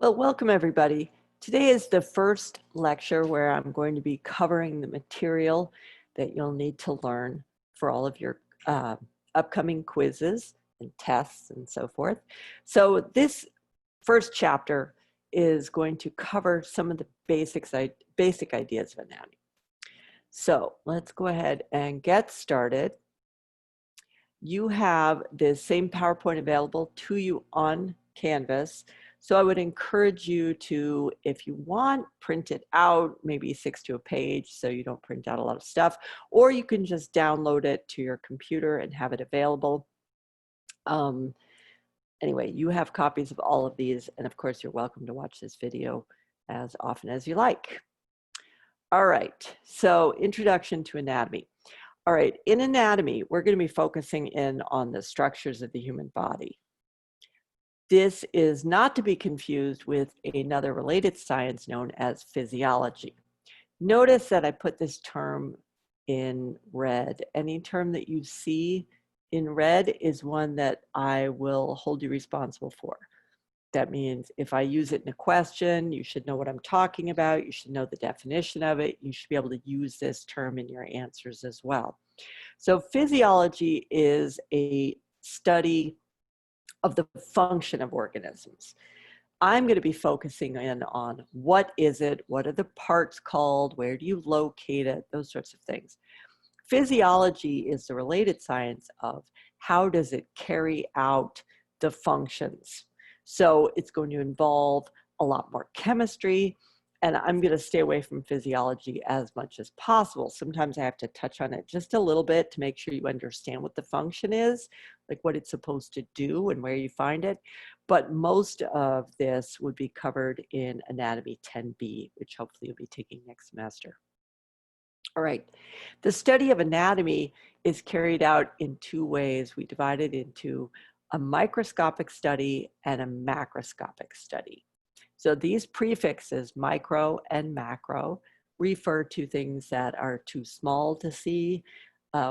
Well, welcome everybody. Today is the first lecture where I'm going to be covering the material that you'll need to learn for all of your upcoming quizzes and tests and so forth. So this first chapter is going to cover some of the basic ideas of anatomy. So let's go ahead and get started. You have the same PowerPoint available to you on Canvas. So I would encourage you to, if you want, print it out, maybe 6 to a page so you don't print out a lot of stuff, or you can just download it to your computer and have it available. Anyway, you have copies of all of these, and of course you're welcome to watch this video as often as you like. All right, so introduction to anatomy. All right, in anatomy, we're going to be focusing in on the structures of the human body. This is not to be confused with another related science known as physiology. Notice that I put this term in red. Any term that you see in red is one that I will hold you responsible for. That means if I use it in a question, you should know what I'm talking about. You should know the definition of it. You should be able to use this term in your answers as well. So physiology is a study of the function of organisms. I'm going to be focusing in on what is it, what are the parts called, where do you locate it, those sorts of things. Physiology is the related science of how does it carry out the functions. So it's going to involve a lot more chemistry, and I'm going to stay away from physiology as much as possible. Sometimes I have to touch on it just a little bit to make sure you understand what the function is, like what it's supposed to do and where you find it. But most of this would be covered in Anatomy 10B, which hopefully you'll be taking next semester. All right, the study of anatomy is carried out in two ways. We divide it into a microscopic study and a macroscopic study. So these prefixes, micro and macro, refer to things that are too small to see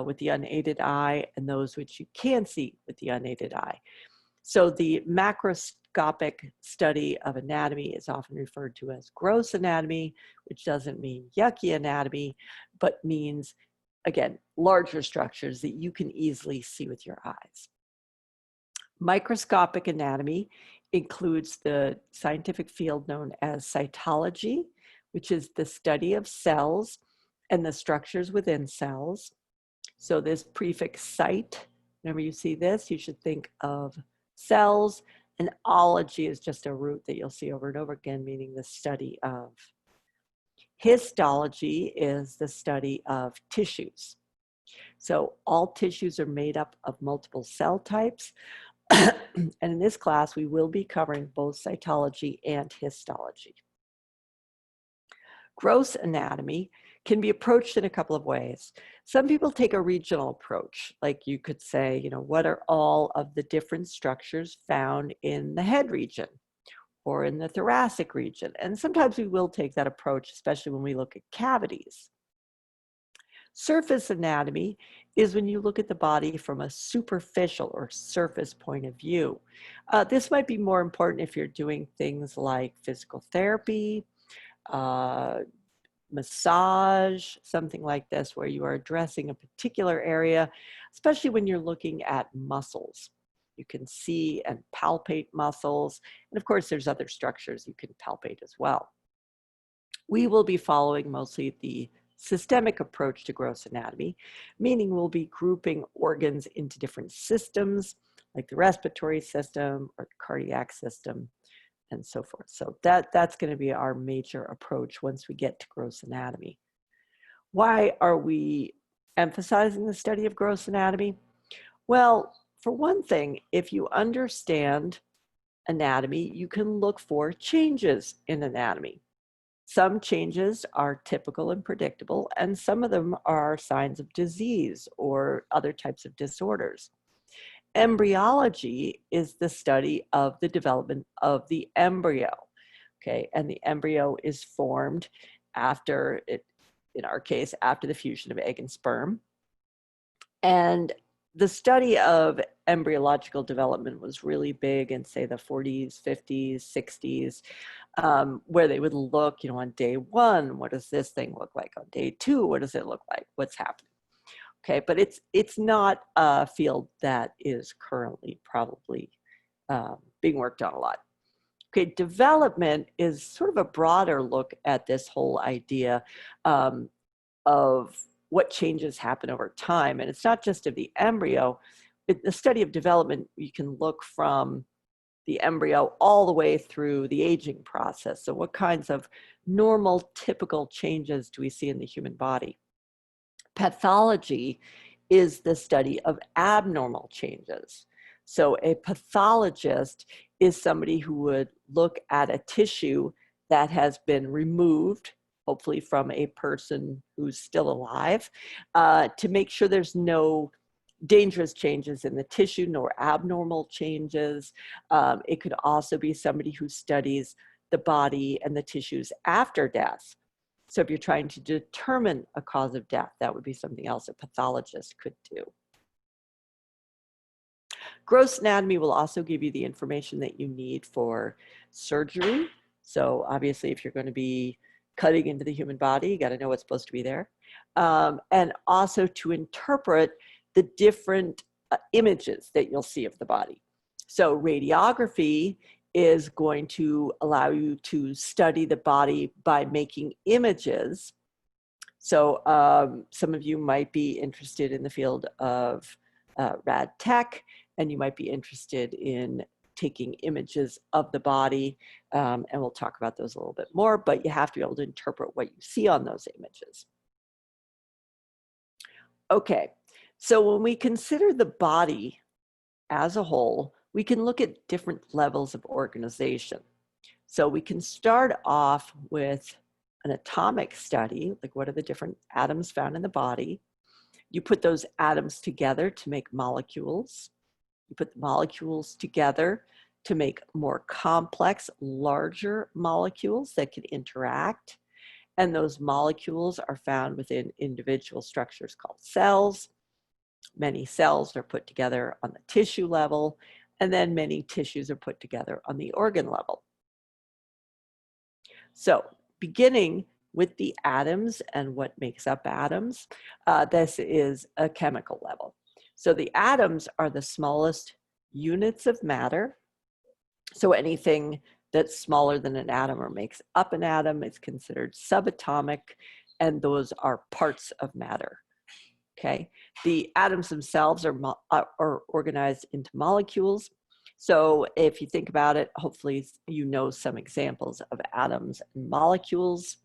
with the unaided eye and those which you can see with the unaided eye. So the macroscopic study of anatomy is often referred to as gross anatomy, which doesn't mean yucky anatomy, but means, again, larger structures that you can easily see with your eyes. Microscopic anatomy includes the scientific field known as cytology, which is the study of cells and the structures within cells. So this prefix cyte, whenever you see this, you should think of cells, and ology is just a root that you'll see over and over again, meaning the study of. Histology is the study of tissues. So all tissues are made up of multiple cell types. And in this class, we will be covering both cytology and histology. Gross anatomy can be approached in a couple of ways. Some people take a regional approach, like you could say, you know, what are all of the different structures found in the head region or in the thoracic region? And sometimes we will take that approach, especially when we look at cavities. Surface anatomy is when you look at the body from a superficial or surface point of view. This might be more important if you're doing things like physical therapy, massage, something like this, where you are addressing a particular area, especially when you're looking at muscles. You can see and palpate muscles. And of course, there's other structures you can palpate as well. We will be following mostly the systemic approach to gross anatomy, meaning we'll be grouping organs into different systems, like the respiratory system or the cardiac system, and so forth. So that's going to be our major approach once we get to gross anatomy. Why are we emphasizing the study of gross anatomy? Well, for one thing, if you understand anatomy, you can look for changes in anatomy. Some changes are typical and predictable, and some of them are signs of disease or other types of disorders. Embryology is the study of the development of the embryo, okay? And the embryo is formed after it, in our case, after the fusion of egg and sperm. And the study of embryological development was really big in, say, the 40s, 50s, 60s, where they would look, you know, on day one, what does this thing look like? On day two, what does it look like? What's happening? Okay, but it's not a field that is currently probably being worked on a lot. Okay, development is sort of a broader look at this whole idea of what changes happen over time. And it's not just of the embryo, but the study of development, you can look from the embryo all the way through the aging process. So what kinds of normal, typical changes do we see in the human body? Pathology is the study of abnormal changes. So a pathologist is somebody who would look at a tissue that has been removed, hopefully from a person who's still alive, to make sure there's no dangerous changes in the tissue nor abnormal changes. It could also be somebody who studies the body and the tissues after death. So if you're trying to determine a cause of death, that would be something else a pathologist could do. Gross anatomy will also give you the information that you need for surgery. So obviously, if you're going to be cutting into the human body, you got to know what's supposed to be there. And also to interpret the different images that you'll see of the body. So radiography is going to allow you to study the body by making images. So some of you might be interested in the field of rad tech, and you might be interested in taking images of the body, and we'll talk about those a little bit more, but you have to be able to interpret what you see on those images. Okay, so when we consider the body as a whole, we can look at different levels of organization. So we can start off with an atomic study, like what are the different atoms found in the body. You put those atoms together to make molecules. You put the molecules together to make more complex, larger molecules that can interact. And those molecules are found within individual structures called cells. Many cells are put together on the tissue level, and then many tissues are put together on the organ level. So beginning with the atoms and what makes up atoms, this is a chemical level. So the atoms are the smallest units of matter. So anything that's smaller than an atom or makes up an atom is considered subatomic, and those are parts of matter. Okay, the atoms themselves are organized into molecules. So if you think about it, hopefully you know some examples of atoms and molecules.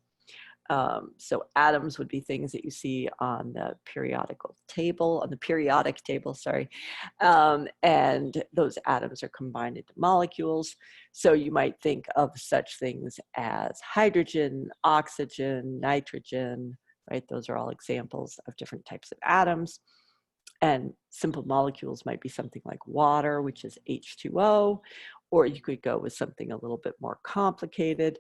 So atoms would be things that you see on the periodic table, sorry. And those atoms are combined into molecules. So you might think of such things as hydrogen, oxygen, nitrogen, right? Those are all examples of different types of atoms. And simple molecules might be something like water, which is H2O, or you could go with something a little bit more complicated.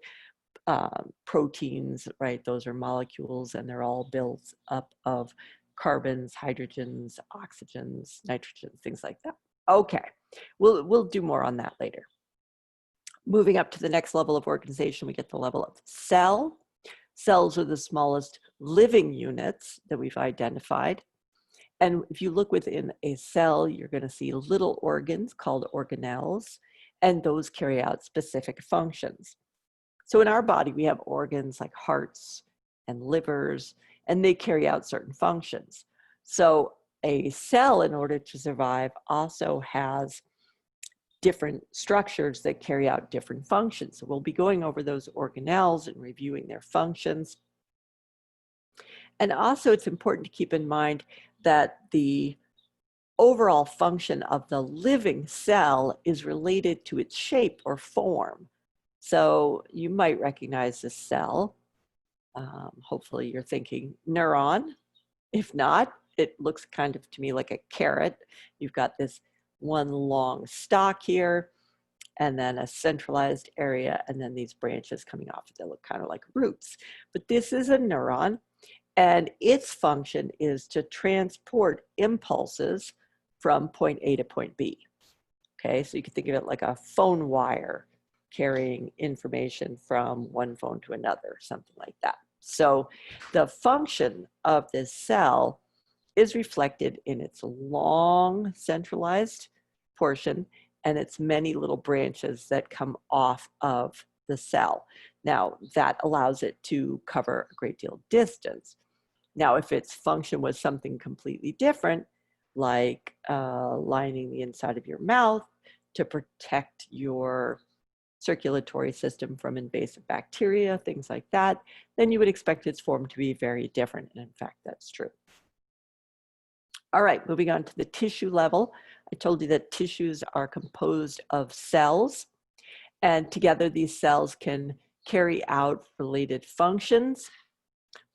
Proteins, right? Those are molecules, and they're all built up of carbons, hydrogens, oxygens, nitrogens, things like that. Okay, we'll do more on that later. Moving up to the next level of organization, we get the level of cell. Cells are the smallest living units that we've identified. And if you look within a cell, you're going to see little organs called organelles, and those carry out specific functions. So in our body, we have organs like hearts and livers, and they carry out certain functions. So a cell, in order to survive, also has different structures that carry out different functions. So we'll be going over those organelles and reviewing their functions. And also it's important to keep in mind that the overall function of the living cell is related to its shape or form. So you might recognize this cell. Hopefully you're thinking neuron. If not, it looks kind of to me like a carrot. You've got this one long stalk here, and then a centralized area, and then these branches coming off. They look kind of like roots. But this is a neuron, and its function is to transport impulses from point A to point B. Okay, so you can think of it like a phone wire carrying information from one phone to another, something like that. So the function of this cell is reflected in its long centralized portion and its many little branches that come off of the cell. Now, that allows it to cover a great deal of distance. Now, if its function was something completely different, like lining the inside of your mouth to protect your circulatory system from invasive bacteria, things like that, then you would expect its form to be very different. And in fact, that's true. All right, moving on to the tissue level. I told you that tissues are composed of cells, and together these cells can carry out related functions.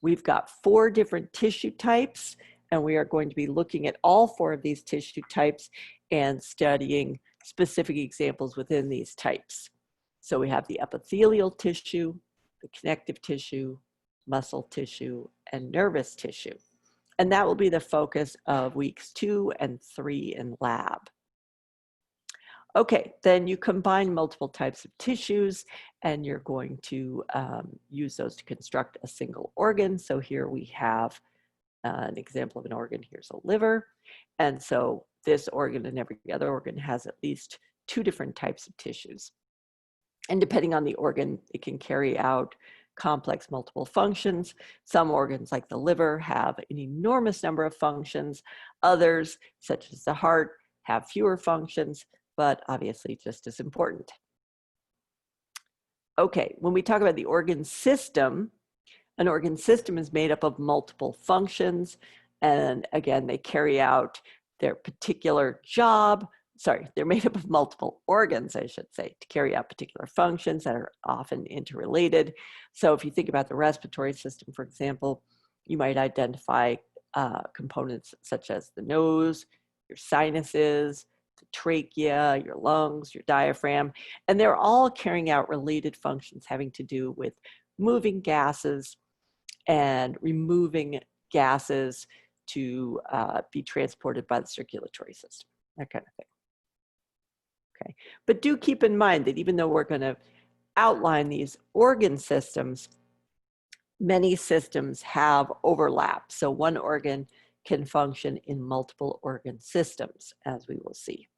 We've got 4 different tissue types, and we are going to be looking at all 4 of these tissue types and studying specific examples within these types. So we have the epithelial tissue, the connective tissue, muscle tissue, and nervous tissue. And that will be the focus of weeks 2 and 3 in lab. Okay, then you combine multiple types of tissues and you're going to use those to construct a single organ. So here we have an example of an organ. Here's a liver. And so this organ and every other organ has at least 2 different types of tissues. And depending on the organ, it can carry out complex multiple functions. Some organs like the liver have an enormous number of functions. Others, such as the heart, have fewer functions, but obviously just as important. Okay, when we talk about the organ system, an organ system is made up of multiple functions. And again, they carry out their particular job. Sorry, they're made up of multiple organs, I should say, to carry out particular functions that are often interrelated. So if you think about the respiratory system, for example, you might identify components such as the nose, your sinuses, the trachea, your lungs, your diaphragm, and they're all carrying out related functions having to do with moving gases and removing gases to be transported by the circulatory system, that kind of thing. Okay, but do keep in mind that even though we're going to outline these organ systems, many systems have overlap. So one organ can function in multiple organ systems, as we will see.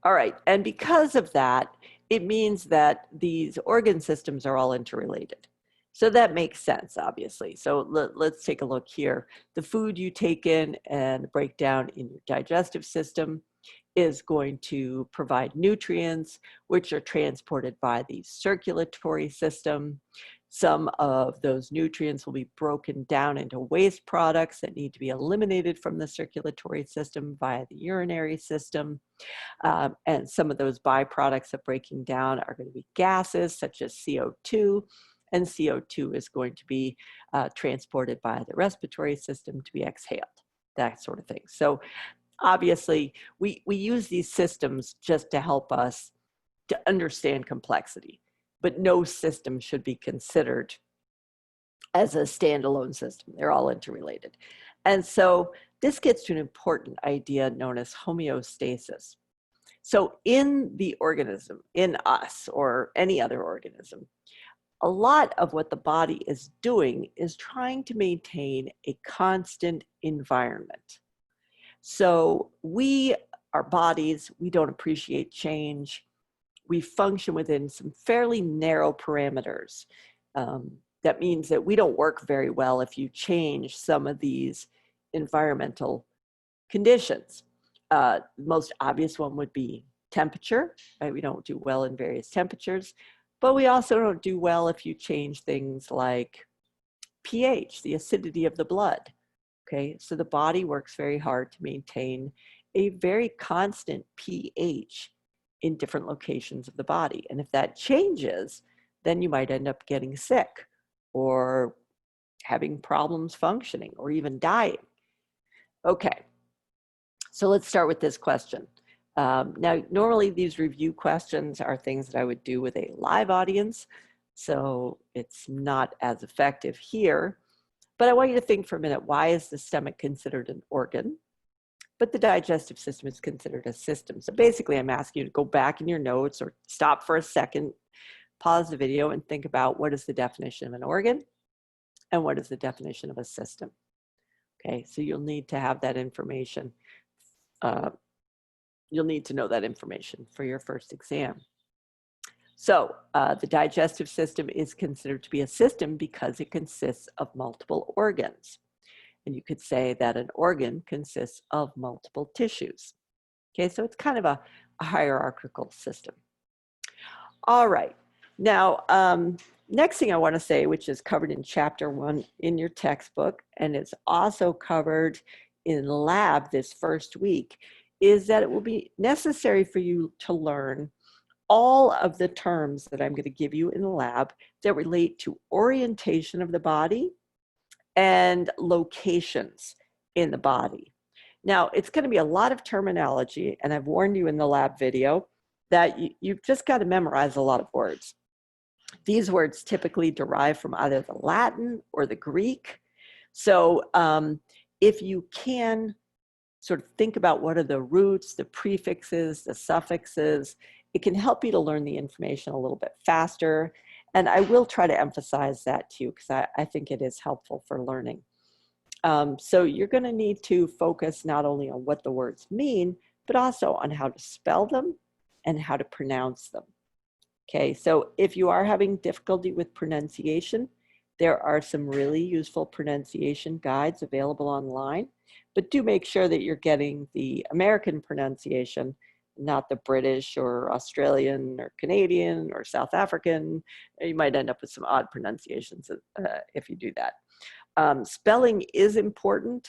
All right, and because of that, it means that these organ systems are all interrelated. So that makes sense, obviously. So let's take a look here. The food you take in and break down in your digestive system is going to provide nutrients, which are transported by the circulatory system. Some of those nutrients will be broken down into waste products that need to be eliminated from the circulatory system via the urinary system. And some of those byproducts of breaking down are going to be gases such as CO2, and CO2 is going to be transported by the respiratory system to be exhaled, that sort of thing. So obviously, we use these systems just to help us to understand complexity, but no system should be considered as a standalone system. They're all interrelated. And so this gets to an important idea known as homeostasis. So in the organism, in us or any other organism, a lot of what the body is doing is trying to maintain a constant environment. So our bodies, we don't appreciate change. We function within some fairly narrow parameters. That means that we don't work very well if you change some of these environmental conditions. The most obvious one would be temperature, right? We don't do well in various temperatures, but we also don't do well if you change things like pH, the acidity of the blood. Okay, so the body works very hard to maintain a very constant pH in different locations of the body. And if that changes, then you might end up getting sick or having problems functioning or even dying. Okay, so let's start with this question. Now, normally these review questions are things that I would do with a live audience, so it's not as effective here. But I want you to think for a minute, why is the stomach considered an organ? but the digestive system is considered a system. So basically, I'm asking you to go back in your notes or stop for a second, pause the video, and think about what is the definition of an organ and what is the definition of a system. Okay, so you'll need to have that information. You'll need to know that information for your first exam. So the digestive system is considered to be a system because it consists of multiple organs. And you could say that an organ consists of multiple tissues. Okay, so it's kind of a hierarchical system. All right, now next thing I want to say, which is covered in chapter 1 in your textbook, and it's also covered in lab this first week, is that it will be necessary for you to learn all of the terms that I'm going to give you in the lab that relate to orientation of the body and locations in the body. Now, it's going to be a lot of terminology, and I've warned you in the lab video that you've just got to memorize a lot of words. These words typically derive from either the Latin or the Greek. So if you can sort of think about what are the roots, the prefixes, the suffixes, it can help you to learn the information a little bit faster. And I will try to emphasize that to you because I think it is helpful for learning. So you're going to need to focus not only on what the words mean, but also on how to spell them and how to pronounce them. Okay, so if you are having difficulty with pronunciation, there are some really useful pronunciation guides available online, but do make sure that you're getting the American pronunciation, not the British or Australian or Canadian or South African. You might end up with some odd pronunciations if you do that. Spelling is important.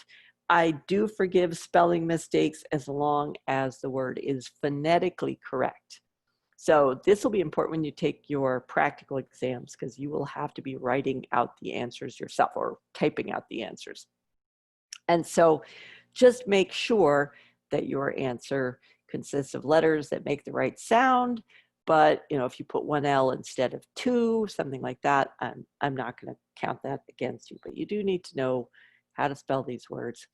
I do forgive spelling mistakes as long as the word is phonetically correct. So this will be important when you take your practical exams because you will have to be writing out the answers yourself or typing out the answers. And so just make sure that your answer consists of letters that make the right sound. But if you put one L instead of two, something like that, I'm not going to count that against you. But you do need to know how to spell these words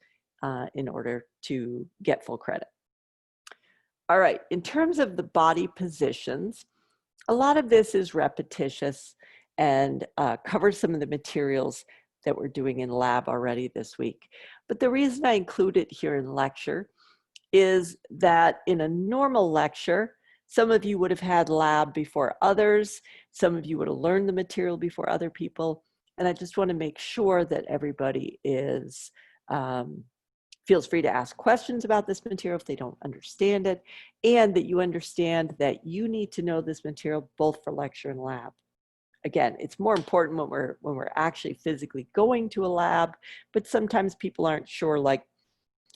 in order to get full credit. All right, in terms of the body positions, a lot of this is repetitious and covers some of the materials that we're doing in lab already this week. But the reason I include it here in lecture is that in a normal lecture, some of you would have had lab before others, some of you would have learned the material before other people, and I just want to make sure that everybody is feels free to ask questions about this material if they don't understand it, and that you understand that you need to know this material both for lecture and lab. Again, it's more important when we're actually physically going to a lab, but sometimes people aren't sure, like,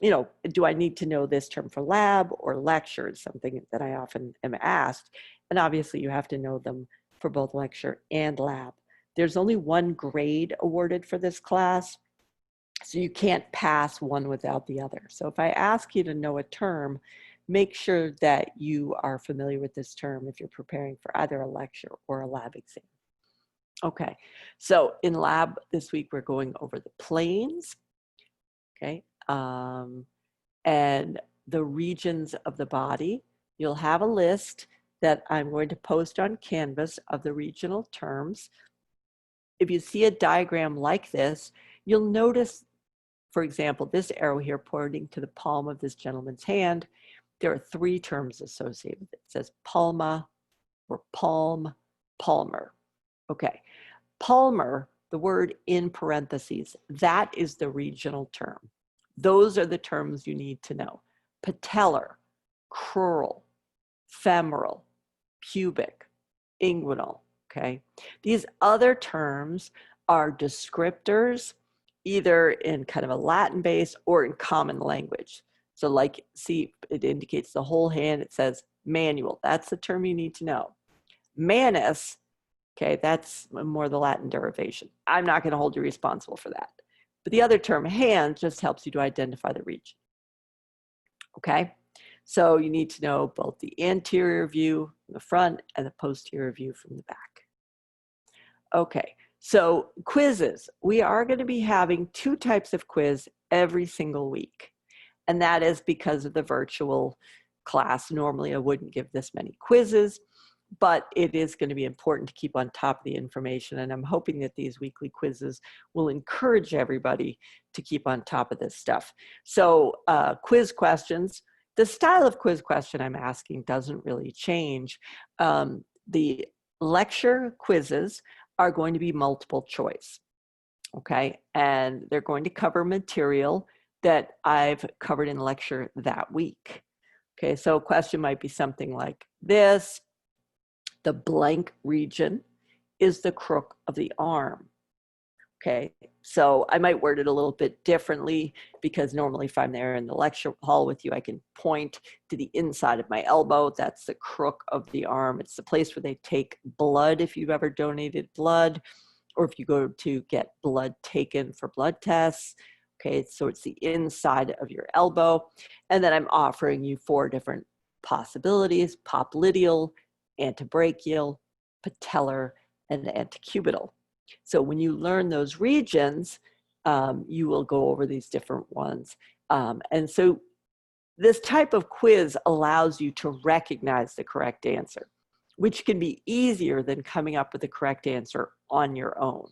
do I need to know this term for lab or lecture? Is something that I often am asked. And obviously you have to know them for both lecture and lab. There's only one grade awarded for this class, so you can't pass one without the other. So if I ask you to know a term, make sure that you are familiar with this term if you're preparing for either a lecture or a lab exam. Okay, so in lab this week, we're going over the planes, okay, and the regions of the body. You'll have a list that I'm going to post on Canvas of the regional terms. If you see a diagram like this, you'll notice, for example, this arrow here pointing to the palm of this gentleman's hand. There are 3 terms associated with it. It says palma or palm, palmar. Okay, palmar, the word in parentheses, that is the regional term. Those are the terms you need to know. Patellar, crural, femoral, pubic, inguinal, okay? These other terms are descriptors, either in kind of a Latin base or in common language. So like, see, it indicates the whole hand. It says manual. That's the term you need to know. Manus, okay, that's more the Latin derivation. I'm not going to hold you responsible for that. But the other term, hand, just helps you to identify the region. Okay, so you need to know both the anterior view from the front and the posterior view from the back. Okay, so quizzes. We are going to be having 2 types of quiz every single week. And that is because of the virtual class. Normally I wouldn't give this many quizzes, but it is going to be important to keep on top of the information. And I'm hoping that these weekly quizzes will encourage everybody to keep on top of this stuff. So quiz questions, the style of quiz question I'm asking doesn't really change. The lecture quizzes are going to be multiple choice, okay? And they're going to cover material that I've covered in lecture that week. Okay, so a question might be something like this: the blank region is the crook of the arm. Okay, so I might word it a little bit differently, because normally if I'm there in the lecture hall with you, I can point to the inside of my elbow. That's the crook of the arm. It's the place where they take blood if you've ever donated blood, or if you go to get blood taken for blood tests. Okay, so it's the inside of your elbow. And then I'm offering you 4 different possibilities: popliteal, antebrachial, patellar, and antecubital. So when you learn those regions, you will go over these different ones. And so this type of quiz allows you to recognize the correct answer, which can be easier than coming up with the correct answer on your own.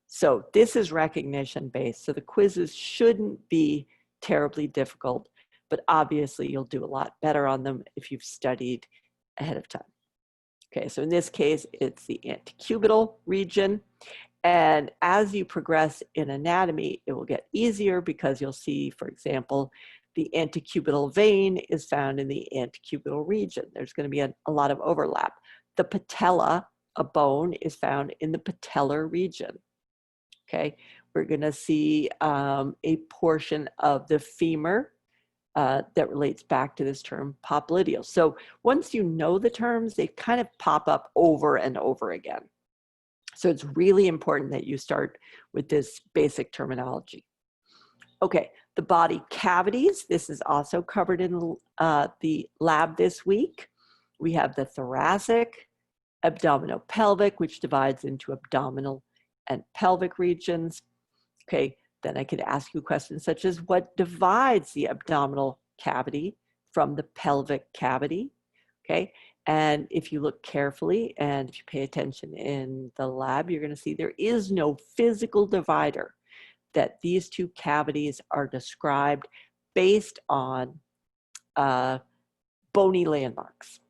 So this is recognition based. So the quizzes shouldn't be terribly difficult, but obviously you'll do a lot better on them if you've studied ahead of time. Okay, so in this case, it's the antecubital region. And as you progress in anatomy, it will get easier, because you'll see, for example, the antecubital vein is found in the antecubital region. There's going to be a lot of overlap. The patella, a bone, is found in the patellar region. Okay, we're going to see a portion of the femur that relates back to this term popliteal. So once you know the terms, they kind of pop up over and over again. So it's really important that you start with this basic terminology. Okay, the body cavities. This is also covered in the lab this week. We have the thoracic, abdominopelvic, which divides into abdominal and pelvic regions. Okay, then I could ask you questions such as, what divides the abdominal cavity from the pelvic cavity? Okay, and if you look carefully and if you pay attention in the lab, you're going to see there is no physical divider, that these 2 cavities are described based on bony landmarks.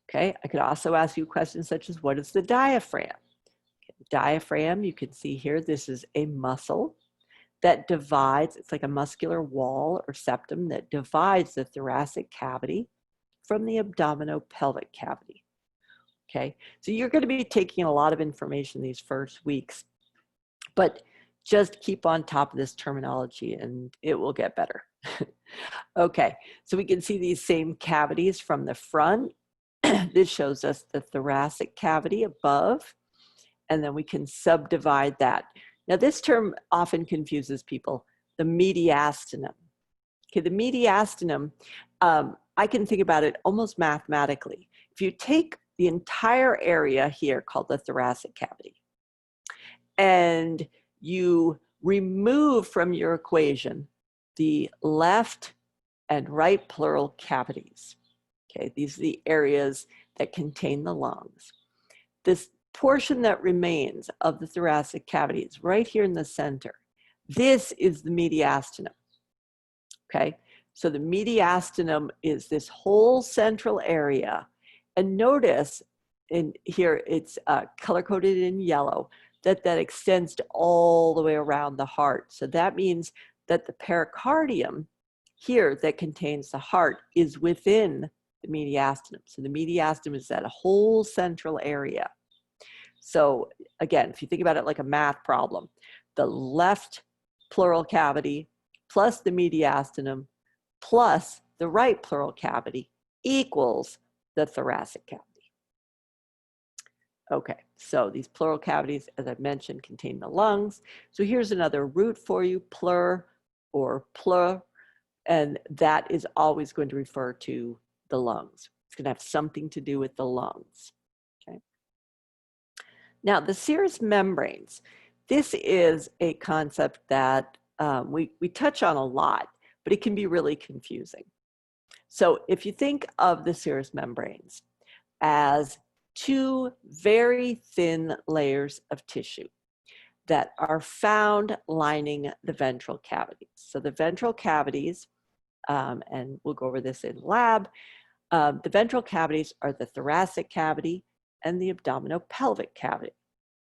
Okay, I could also ask you questions such as, what is the diaphragm? Okay, the diaphragm, you can see here, this is a muscle that divides, it's like a muscular wall or septum that divides the thoracic cavity from the abdominopelvic cavity. Okay, so you're going to be taking a lot of information these first weeks, but just keep on top of this terminology and it will get better. Okay, so we can see these same cavities from the front. This shows us the thoracic cavity above, and then we can subdivide that. Now, this term often confuses people, the mediastinum. Okay, the mediastinum, I can think about it almost mathematically. If you take the entire area here called the thoracic cavity, and you remove from your equation the left and right pleural cavities, okay, these are the areas that contain the lungs. This portion that remains of the thoracic cavity is right here in the center. This is the mediastinum. Okay, so the mediastinum is this whole central area. And notice in here, it's color-coded in yellow, that extends to all the way around the heart. So that means that the pericardium here that contains the heart is within the mediastinum. So the mediastinum is that whole central area. So again, if you think about it like a math problem, the left pleural cavity plus the mediastinum plus the right pleural cavity equals the thoracic cavity. Okay, so these pleural cavities, as I've mentioned, contain the lungs. So here's another root for you, pleur or pleur, and that is always going to refer to the lungs. It's going to have something to do with the lungs. Okay. Now, the serous membranes. This is a concept that we touch on a lot, but it can be really confusing. So if you think of the serous membranes as two very thin layers of tissue that are found lining the ventral cavities. So the ventral cavities, and we'll go over this in lab, the ventral cavities are the thoracic cavity and the abdominopelvic cavity.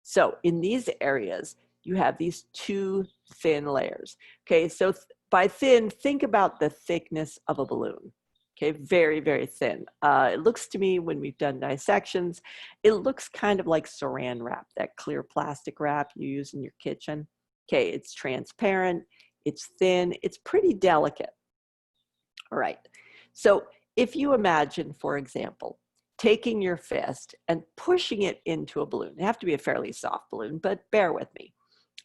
So in these areas, you have these two thin layers. Okay, so by thin, think about the thickness of a balloon. Okay, very, very thin. It looks to me, when we've done dissections, it looks kind of like saran wrap, that clear plastic wrap you use in your kitchen. Okay, it's transparent, it's thin, it's pretty delicate. All right, so if you imagine, for example, taking your fist and pushing it into a balloon. It'd have to be a fairly soft balloon, but bear with me.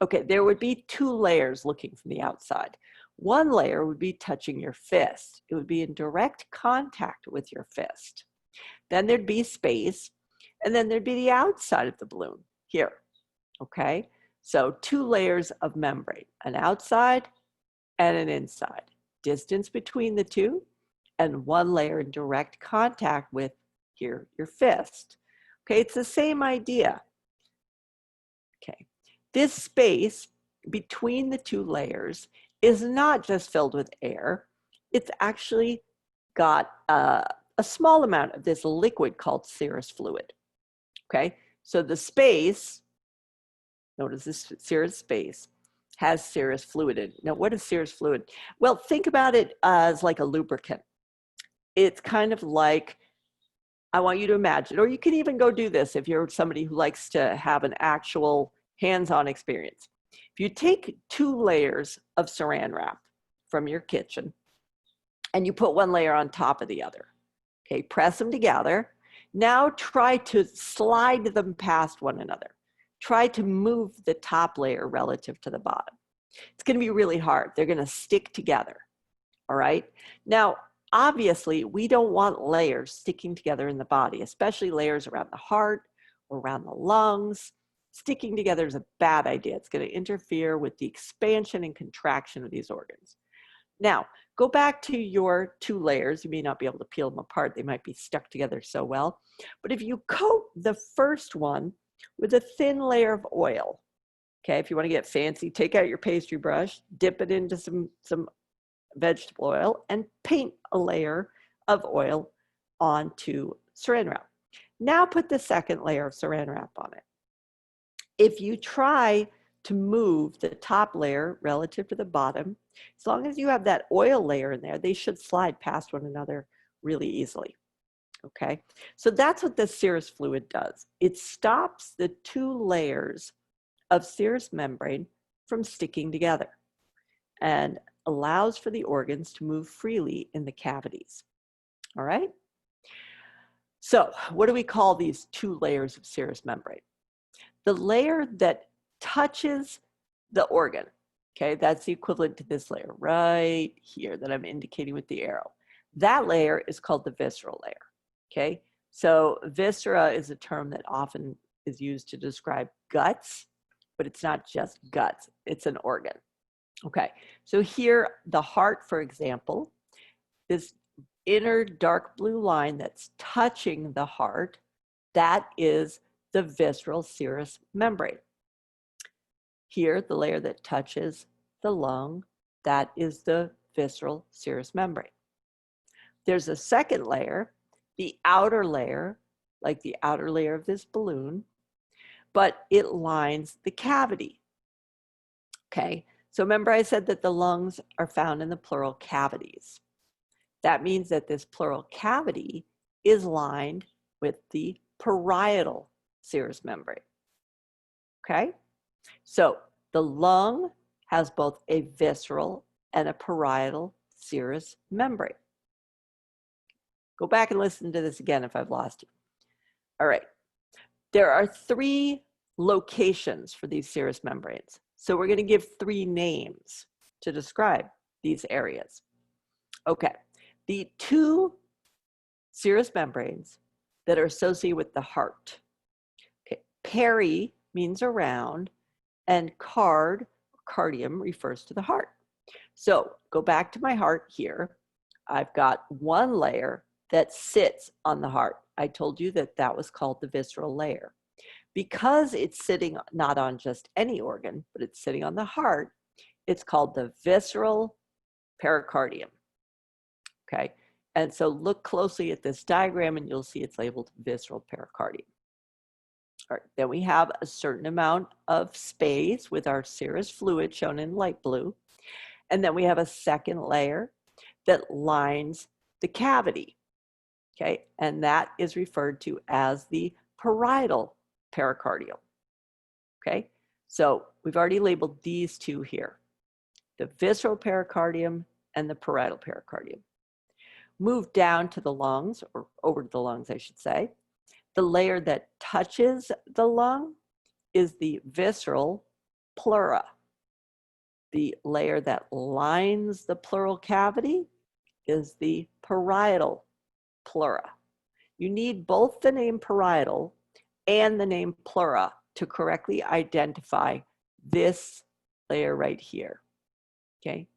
Okay, there would be two layers looking from the outside. One layer would be touching your fist. It would be in direct contact with your fist. Then there'd be space, and then there'd be the outside of the balloon here. Okay, so two layers of membrane, an outside and an inside. Distance between the two, and one layer in direct contact with here, your fist. Okay, it's the same idea. Okay, this space between the two layers is not just filled with air, it's actually got a small amount of this liquid called serous fluid. Okay, so the space, notice this serous space, has serous fluid in it. Now, what is serous fluid? Well, think about it as like a lubricant. It's kind of like, I want you to imagine, or you can even go do this if you're somebody who likes to have an actual hands-on experience. If you take two layers of saran wrap from your kitchen and you put one layer on top of the other, okay, press them together. Now try to slide them past one another. Try to move the top layer relative to the bottom. It's going to be really hard. They're going to stick together, all right? Now, obviously, we don't want layers sticking together in the body, especially layers around the heart or around the lungs. Sticking together is a bad idea. It's going to interfere with the expansion and contraction of these organs. Now, go back to your two layers. You may not be able to peel them apart. They might be stuck together so well. But if you coat the first one with a thin layer of oil, okay, if you want to get fancy, take out your pastry brush, dip it into some vegetable oil, and paint a layer of oil onto saran wrap. Now put the second layer of saran wrap on it. If you try to move the top layer relative to the bottom, as long as you have that oil layer in there, they should slide past one another really easily. Okay, so that's what the serous fluid does. It stops the two layers of serous membrane from sticking together and allows for the organs to move freely in the cavities. All right? So what do we call these two layers of serous membrane? The layer that touches the organ, okay, that's the equivalent to this layer right here that I'm indicating with the arrow. That layer is called the visceral layer, okay? So viscera is a term that often is used to describe guts, but it's not just guts, it's an organ. Okay, so here, the heart, for example, this inner dark blue line that's touching the heart, that is the visceral serous membrane. Here, the layer that touches the lung, that is the visceral serous membrane. There's a second layer, the outer layer, like the outer layer of this balloon, but it lines the cavity. Okay, so remember I said that the lungs are found in the pleural cavities. That means that this pleural cavity is lined with the parietal serous membrane. Okay, so the lung has both a visceral and a parietal serous membrane. Go back and listen to this again if I've lost you. All right, there are three locations for these serous membranes. So we're going to give three names to describe these areas. Okay, the two serous membranes that are associated with the heart. Okay, peri means around, and card, pericardium refers to the heart. So go back to my heart here. I've got one layer that sits on the heart. I told you that that was called the visceral layer. Because it's sitting not on just any organ, but it's sitting on the heart, it's called the visceral pericardium. Okay, and so look closely at this diagram and you'll see it's labeled visceral pericardium. All right, then we have a certain amount of space with our serous fluid shown in light blue. And then we have a second layer that lines the cavity. Okay, and that is referred to as the parietal pericardium. Okay, so we've already labeled these two here, the visceral pericardium and the parietal pericardium. Move down to the lungs, or over to the lungs, I should say. The layer that touches the lung is the visceral pleura. The layer that lines the pleural cavity is the parietal pleura. You need both the name parietal and the name pleura to correctly identify this layer right here. Okay?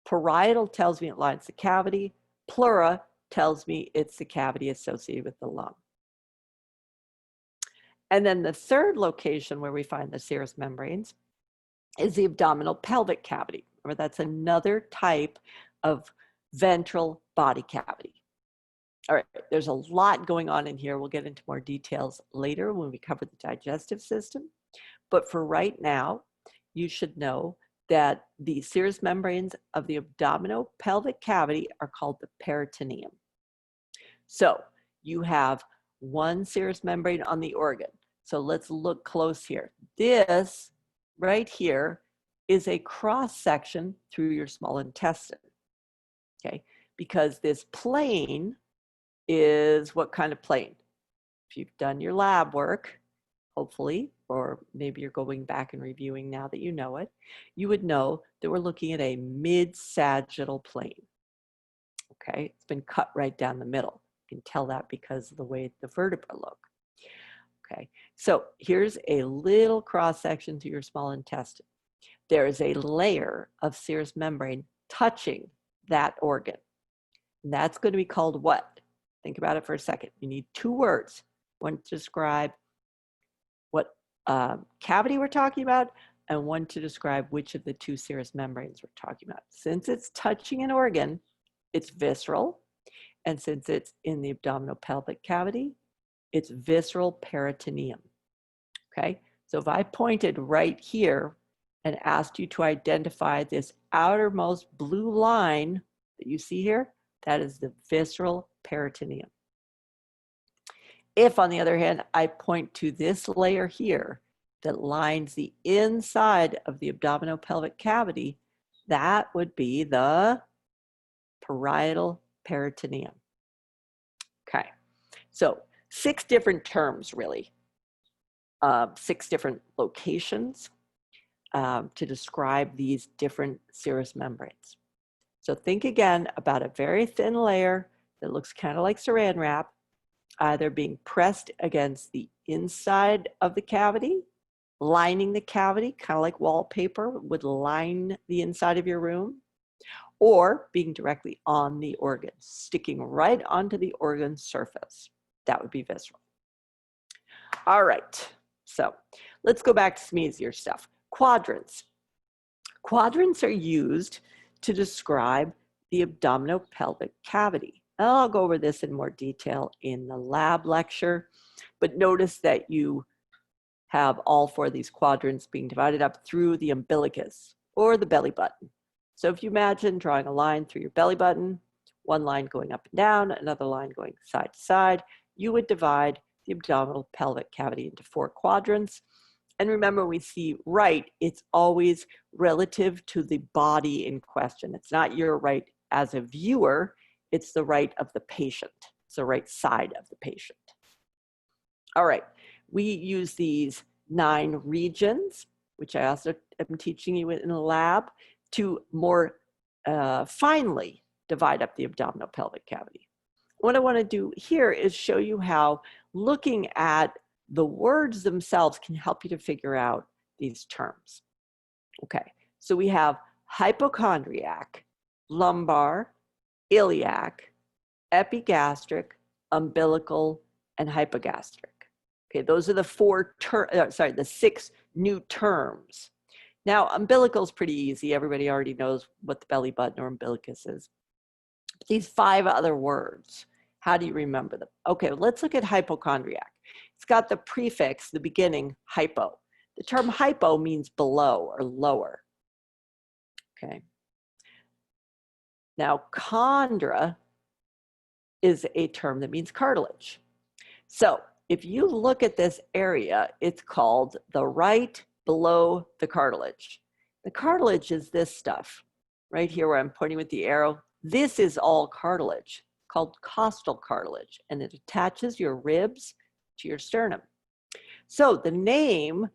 Parietal tells me it lines the cavity. Pleura tells me it's the cavity associated with the lung. And then the third location where we find the serous membranes is the abdominal pelvic cavity. Remember, that's another type of ventral body cavity. All right, there's a lot going on in here. We'll get into more details later when we cover the digestive system. But for right now, you should know that the serous membranes of the abdominal pelvic cavity are called the peritoneum. So you have one serous membrane on the organ. So let's look close here. This right here is a cross section through your small intestine. Okay, because this plane is what kind of plane? If you've done your lab work, hopefully, or maybe you're going back and reviewing now that you know it, you would know that we're looking at a mid-sagittal plane. Okay, it's been cut right down the middle. You can tell that because of the way the vertebrae look. Okay, so here's a little cross section through your small intestine. There is a layer of serous membrane touching that organ. And that's going to be called what? Think about it for a second. You need two words. One to describe what cavity we're talking about, and one to describe which of the two serous membranes we're talking about. Since it's touching an organ, it's visceral. And since it's in the abdominal pelvic cavity, it's visceral peritoneum. Okay, so if I pointed right here and asked you to identify this outermost blue line that you see here, that is the visceral peritoneum. If, on the other hand, I point to this layer here that lines the inside of the abdominal pelvic cavity, that would be the parietal peritoneum. Okay, so 6 different terms, really, 6 different locations to describe these different serous membranes. So think again about a very thin layer that looks kind of like saran wrap, either being pressed against the inside of the cavity, lining the cavity, kind of like wallpaper would line the inside of your room, or being directly on the organ, sticking right onto the organ surface. That would be visceral. All right, so let's go back to some easier stuff. Quadrants. Quadrants are used to describe the abdominal pelvic cavity. I'll go over this in more detail in the lab lecture, but notice that you have all 4 of these quadrants being divided up through the umbilicus or the belly button. So if you imagine drawing a line through your belly button, one line going up and down, another line going side to side, you would divide the abdominal pelvic cavity into 4 quadrants. And remember, we see right, it's always relative to the body in question. It's not your right as a viewer, it's the right of the patient. It's the right side of the patient. All right, we use these 9 regions, which I also am teaching you in the lab, to more finely divide up the abdominal pelvic cavity. What I want to do here is show you how looking at the words themselves can help you to figure out these terms. Okay, so we have hypochondriac, lumbar, iliac, epigastric, umbilical, and hypogastric. Okay, those are the 6 new terms. Now, umbilical is pretty easy. Everybody already knows what the belly button or umbilicus is. But these 5 other words, how do you remember them? Okay, let's look at hypochondriac. It's got the prefix, the beginning, hypo. The term hypo means below or lower. Okay. Now, chondra is a term that means cartilage. So if you look at this area, it's called the right below the cartilage. The cartilage is this stuff right here where I'm pointing with the arrow. This is all cartilage called costal cartilage, and it attaches your ribs to your sternum. So the name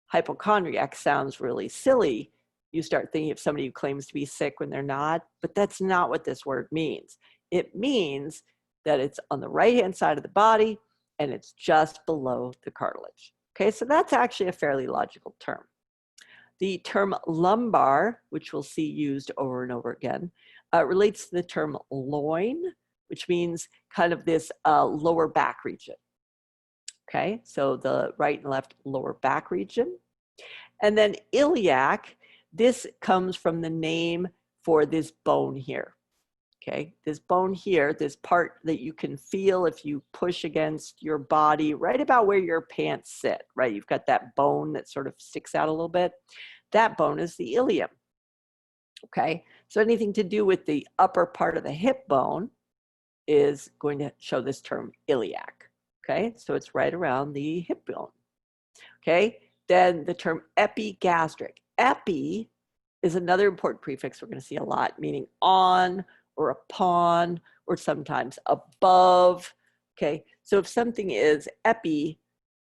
hypochondriac sounds really silly. You start thinking of somebody who claims to be sick when they're not, but that's not what this word means. It means that it's on the right-hand side of the body and it's just below the cartilage. Okay, so that's actually a fairly logical term. The term lumbar, which we'll see used over and over again, relates to the term loin, which means kind of this lower back region. Okay, so the right and left lower back region. And then iliac, this comes from the name for this bone here. Okay, this bone here, this part that you can feel if you push against your body, right about where your pants sit, right? You've got that bone that sort of sticks out a little bit. That bone is the ilium. Okay, so anything to do with the upper part of the hip bone is going to show this term iliac. Okay, so it's right around the hip bone. Okay, then the term epigastric. Epi is another important prefix we're going to see a lot, meaning on or upon or sometimes above. Okay, so if something is epi,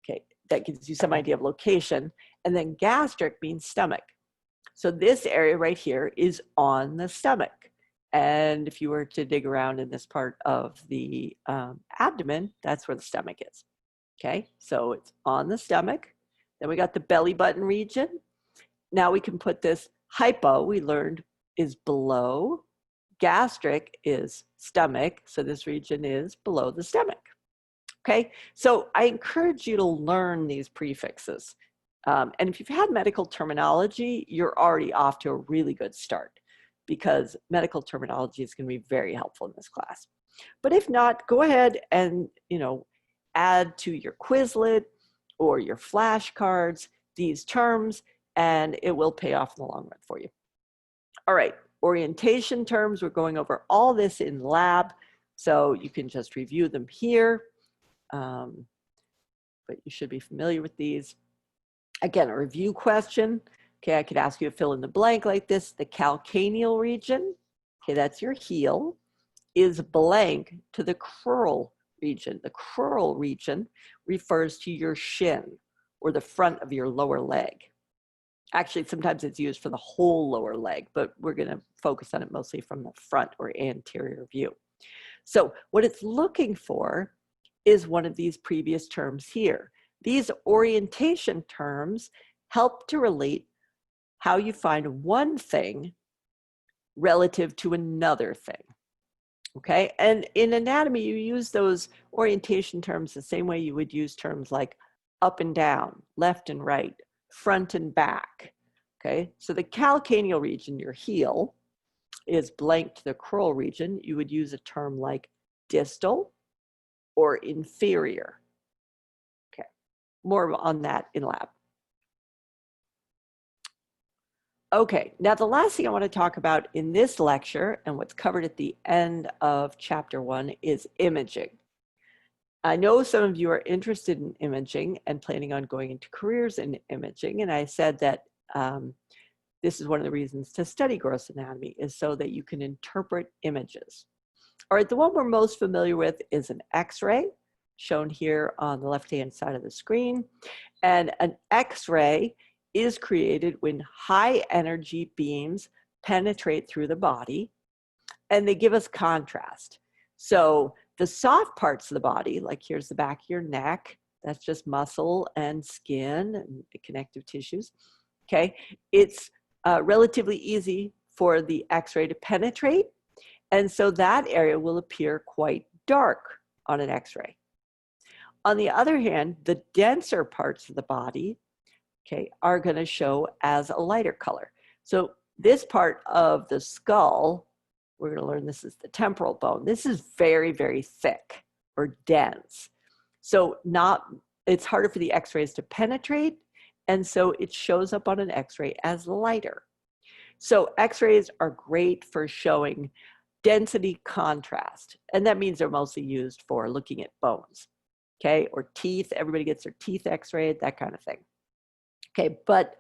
okay, that gives you some idea of location. And then gastric means stomach. So this area right here is on the stomach. And if you were to dig around in this part of the abdomen, that's where the stomach is. Okay, so it's on the stomach. Then we got the belly button region. Now we can put this hypo, we learned, is below. Gastric is stomach, so this region is below the stomach. Okay, so I encourage you to learn these prefixes. And if you've had medical terminology, you're already off to a really good start because medical terminology is going to be very helpful in this class. But if not, go ahead and, add to your Quizlet or your flashcards these terms, and it will pay off in the long run for you. All right, orientation terms, we're going over all this in lab, so you can just review them here, but you should be familiar with these. Again, a review question. Okay, I could ask you to fill in the blank like this. The calcaneal region, okay, that's your heel, is blank to the crural region. The crural region refers to your shin or the front of your lower leg. Actually, sometimes it's used for the whole lower leg, but we're going to focus on it mostly from the front or anterior view. So what it's looking for is one of these previous terms here. These orientation terms help to relate how you find one thing relative to another thing. Okay, and in anatomy, you use those orientation terms the same way you would use terms like up and down, left and right, front and back. Okay, so the calcaneal region, your heel, is blank to the crural region. You would use a term like distal or inferior. Okay, more on that in lab. Okay, now the last thing I want to talk about in this lecture and what's covered at the end of chapter 1 is imaging. I know some of you are interested in imaging and planning on going into careers in imaging, and I said that this is one of the reasons to study gross anatomy is so that you can interpret images. All right, the one we're most familiar with is an X-ray, shown here on the left-hand side of the screen, and an X-ray is created when high energy beams penetrate through the body and they give us contrast. So the soft parts of the body, like here's the back of your neck, that's just muscle and skin and the connective tissues. okay? It's relatively easy for the X-ray to penetrate, and so that area will appear quite dark on an X-ray. On the other hand, the denser parts of the body, okay, are going to show as a lighter color. So this part of the skull, we're going to learn this is the temporal bone. This is very, very thick or dense. So it's harder for the X-rays to penetrate, and so it shows up on an X-ray as lighter. So X-rays are great for showing density contrast, and that means they're mostly used for looking at bones, okay, or teeth. Everybody gets their teeth X-rayed, that kind of thing. Okay, but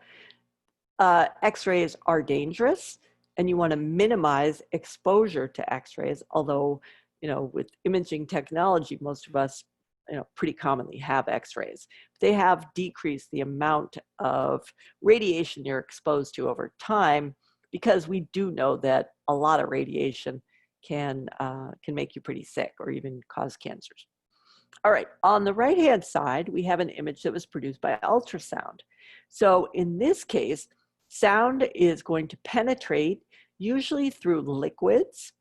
X-rays are dangerous, and you want to minimize exposure to X-rays, although, you know, with imaging technology, most of us, you know, pretty commonly have X-rays. They have decreased the amount of radiation you're exposed to over time, because we do know that a lot of radiation can make you pretty sick or even cause cancers. All right, on the right-hand side, we have an image that was produced by ultrasound. So in this case, sound is going to penetrate usually through liquids,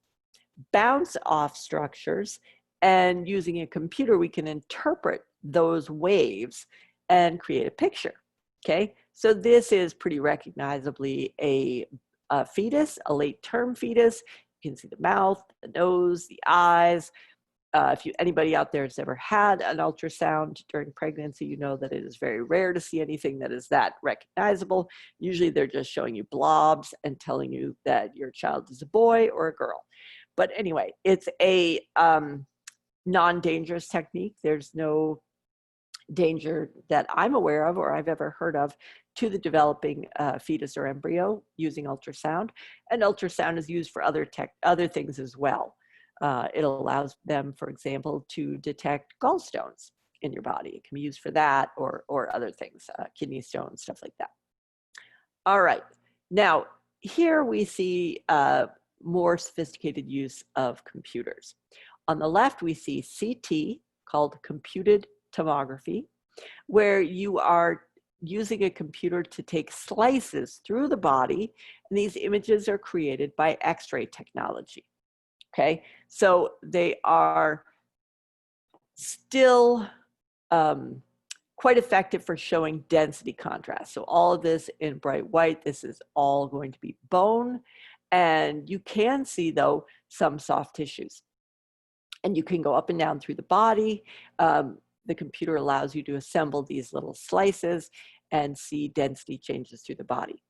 bounce off structures, and using a computer, we can interpret those waves and create a picture, okay? So this is pretty recognizably a fetus, a late-term fetus. You can see the mouth, the nose, the eyes. If anybody out there has ever had an ultrasound during pregnancy, you know that it is very rare to see anything that is that recognizable. Usually they're just showing you blobs and telling you that your child is a boy or a girl. But anyway, it's a non-dangerous technique. There's no danger that I'm aware of or I've ever heard of to the developing fetus or embryo using ultrasound. And ultrasound is used for other things as well. It allows them, for example, to detect gallstones in your body. It can be used for that or other things, kidney stones, stuff like that. All right, now here we see more sophisticated use of computers. On the left, we see CT, called computed tomography, where you are using a computer to take slices through the body, and these images are created by X-ray technology. Okay, so they are still quite effective for showing density contrast. So all of this in bright white, this is all going to be bone, and you can see, though, some soft tissues. And you can go up and down through the body. The computer allows you to assemble these little slices and see density changes through the body.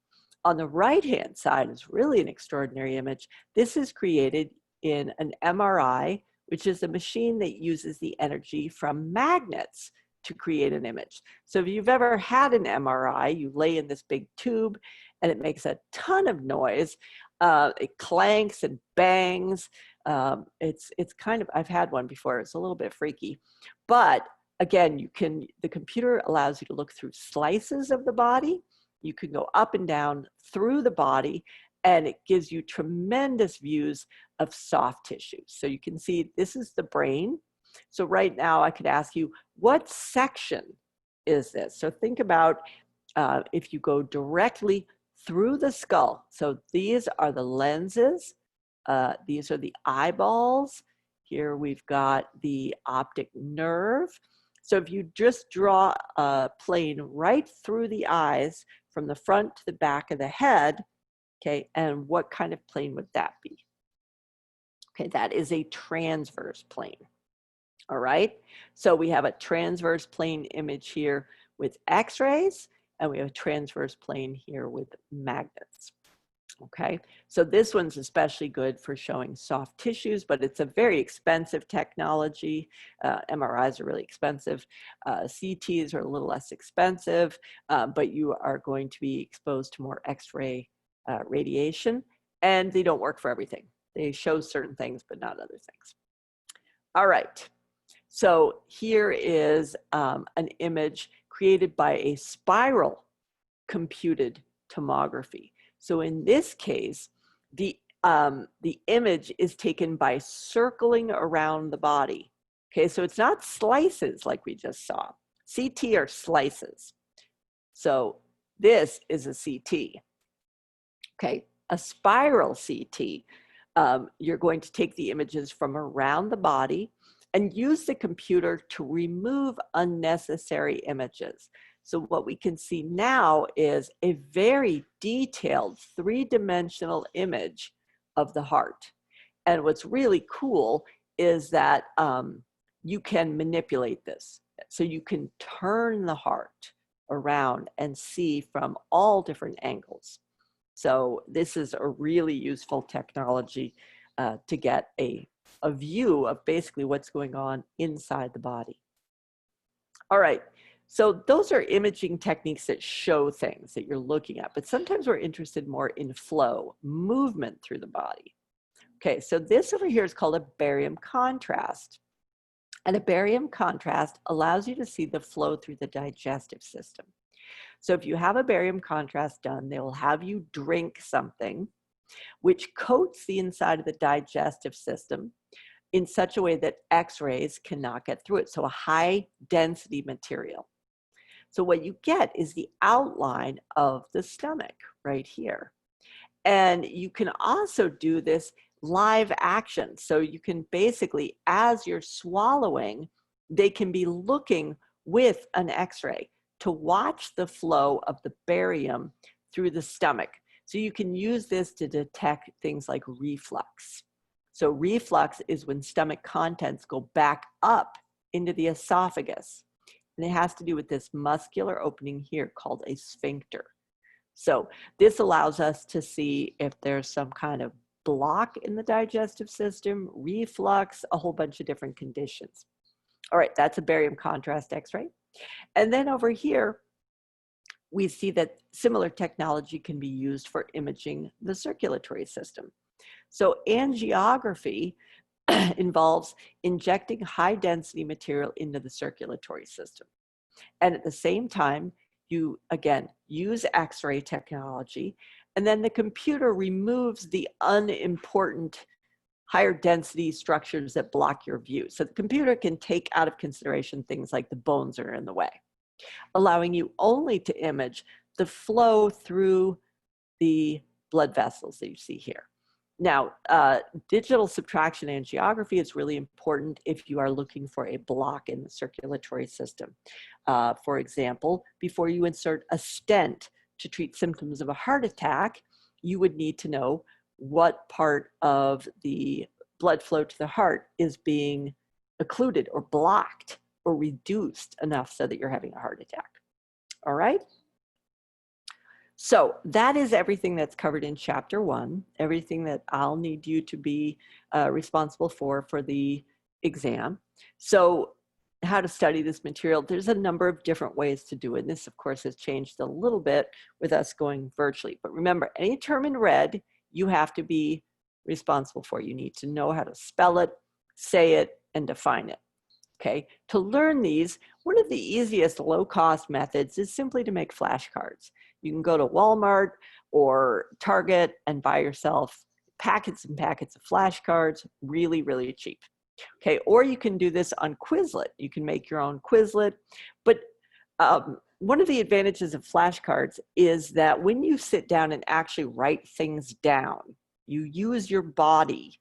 On the right-hand side is really an extraordinary image. This is created in an MRI, which is a machine that uses the energy from magnets to create an image. So if you've ever had an MRI, you lay in this big tube and it makes a ton of noise. It clanks and bangs. It's kind of, I've had one before, it's a little bit freaky. But again, the computer allows you to look through slices of the body. You can go up and down through the body, and it gives you tremendous views of soft tissues. So you can see this is the brain. So right now I could ask you, what section is this? So think about if you go directly through the skull. So these are the lenses. These are the eyeballs. Here we've got the optic nerve. So if you just draw a plane right through the eyes from the front to the back of the head, okay, and what kind of plane would that be? Okay, that is a transverse plane. All right, so we have a transverse plane image here with X-rays, and we have a transverse plane here with magnets. Okay, so this one's especially good for showing soft tissues, but it's a very expensive technology. MRIs are really expensive. CTs are a little less expensive, but you are going to be exposed to more X-ray radiation, and they don't work for everything. They show certain things, but not other things. All right, so here is an image created by a spiral computed tomography. So in this case, the image is taken by circling around the body. Okay, so it's not slices like we just saw. CT are slices. So This is a CT. Okay, a spiral CT. You're going to take the images from around the body and use the computer to remove unnecessary images. So what we can see now is a very detailed three-dimensional image of the heart. And what's really cool is that you can manipulate this. So you can turn the heart around and see from all different angles. So this is a really useful technology to get a view of basically what's going on inside the body. All right, so those are imaging techniques that show things that you're looking at, but sometimes we're interested more in flow, movement through the body. Okay, so this over here is called a barium contrast. And a barium contrast allows you to see the flow through the digestive system. So if you have a barium contrast done, they will have you drink something which coats the inside of the digestive system in such a way that X-rays cannot get through it. So a high density material. So what you get is the outline of the stomach right here. And you can also do this live action. So you can basically, as you're swallowing, they can be looking with an X-ray to watch the flow of the barium through the stomach. So you can use this to detect things like reflux. So reflux is when stomach contents go back up into the esophagus. And it has to do with this muscular opening here called a sphincter. So this allows us to see if there's some kind of block in the digestive system, reflux, a whole bunch of different conditions. All right, that's a barium contrast X-ray. And then over here, we see that similar technology can be used for imaging the circulatory system. So angiography involves injecting high density material into the circulatory system. And at the same time, you, again, use X-ray technology, and then the computer removes the unimportant higher density structures that block your view. So the computer can take out of consideration things like the bones that are in the way, allowing you only to image the flow through the blood vessels that you see here. Now, digital subtraction angiography is really important if you are looking for a block in the circulatory system. For example, before you insert a stent to treat symptoms of a heart attack, you would need to know what part of the blood flow to the heart is being occluded or blocked or reduced enough so that you're having a heart attack. All right? So that is everything that's covered in chapter 1, everything that I'll need you to be responsible for the exam. So how to study this material, there's a number of different ways to do it. And this, of course, has changed a little bit with us going virtually. But remember, any term in red, you have to be responsible for. You need to know how to spell it, say it, and define it. Okay, to learn these, one of the easiest low-cost methods is simply to make flashcards. You can go to Walmart or Target and buy yourself packets and packets of flashcards, really, really cheap. Okay, or you can do this on Quizlet. You can make your own Quizlet. But one of the advantages of flashcards is that when you sit down and actually write things down, you use your body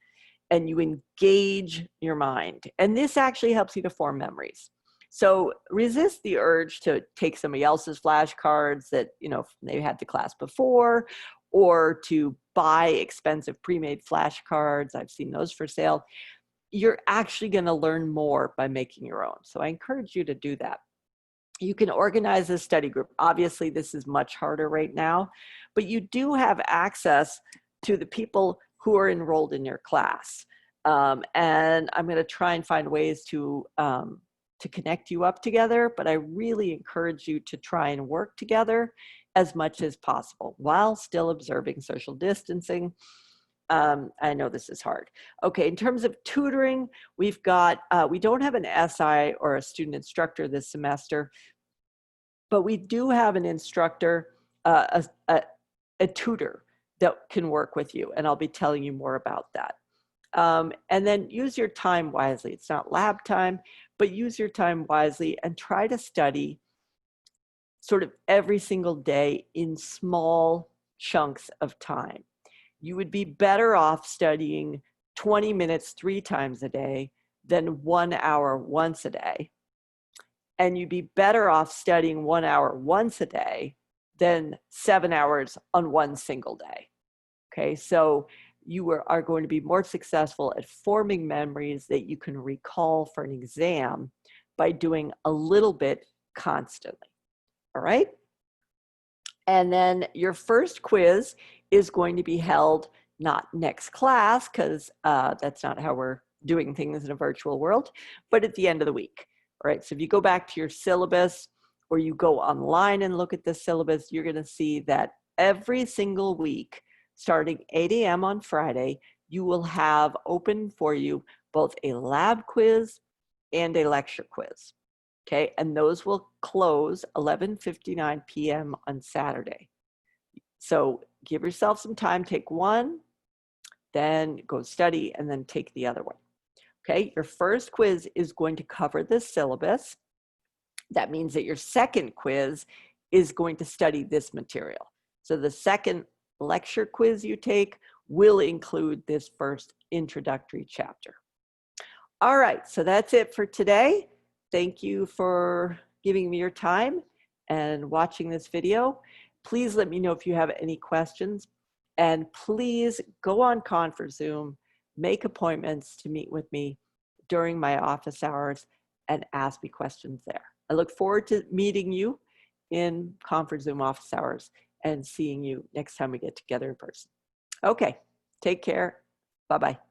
and you engage your mind. And this actually helps you to form memories. So resist the urge to take somebody else's flashcards that, you know, they had the class before, or to buy expensive pre-made flashcards. I've seen those for sale. You're actually gonna learn more by making your own. So I encourage you to do that. You can organize a study group. Obviously, this is much harder right now, but you do have access to the people who are enrolled in your class. And I'm going to try and find ways to connect you up together, but I really encourage you to try and work together as much as possible while still observing social distancing. I know this is hard. Okay, in terms of tutoring, we've got, we don't have an SI or a student instructor this semester, but we do have an instructor, a tutor that can work with you, and I'll be telling you more about that. And then use your time wisely. It's not lab time, but use your time wisely and try to study sort of every single day in small chunks of time. You would be better off studying 20 minutes 3 times a day than 1 hour once a day. And you'd be better off studying 1 hour once a day than 7 hours on one single day. Okay, so you are going to be more successful at forming memories that you can recall for an exam by doing a little bit constantly. All right? And then your first quiz is going to be held not next class, because that's not how we're doing things in a virtual world, but at the end of the week. All right, so if you go back to your syllabus or you go online and look at the syllabus, you're going to see that every single week, starting 8 a.m. on Friday, you will have open for you both a lab quiz and a lecture quiz. Okay, and those will close 11:59 p.m. on Saturday. So give yourself some time, take one, then go study, and then take the other one. Okay, your first quiz is going to cover the syllabus. That means that your second quiz is going to study this material. So the second lecture quiz you take will include this first introductory chapter. All right, so that's it for today. Thank you for giving me your time and watching this video. Please let me know if you have any questions, and please go on ConferZoom, make appointments to meet with me during my office hours and ask me questions there. I look forward to meeting you in ConferZoom office hours and seeing you next time we get together in person. Okay, take care. Bye-bye.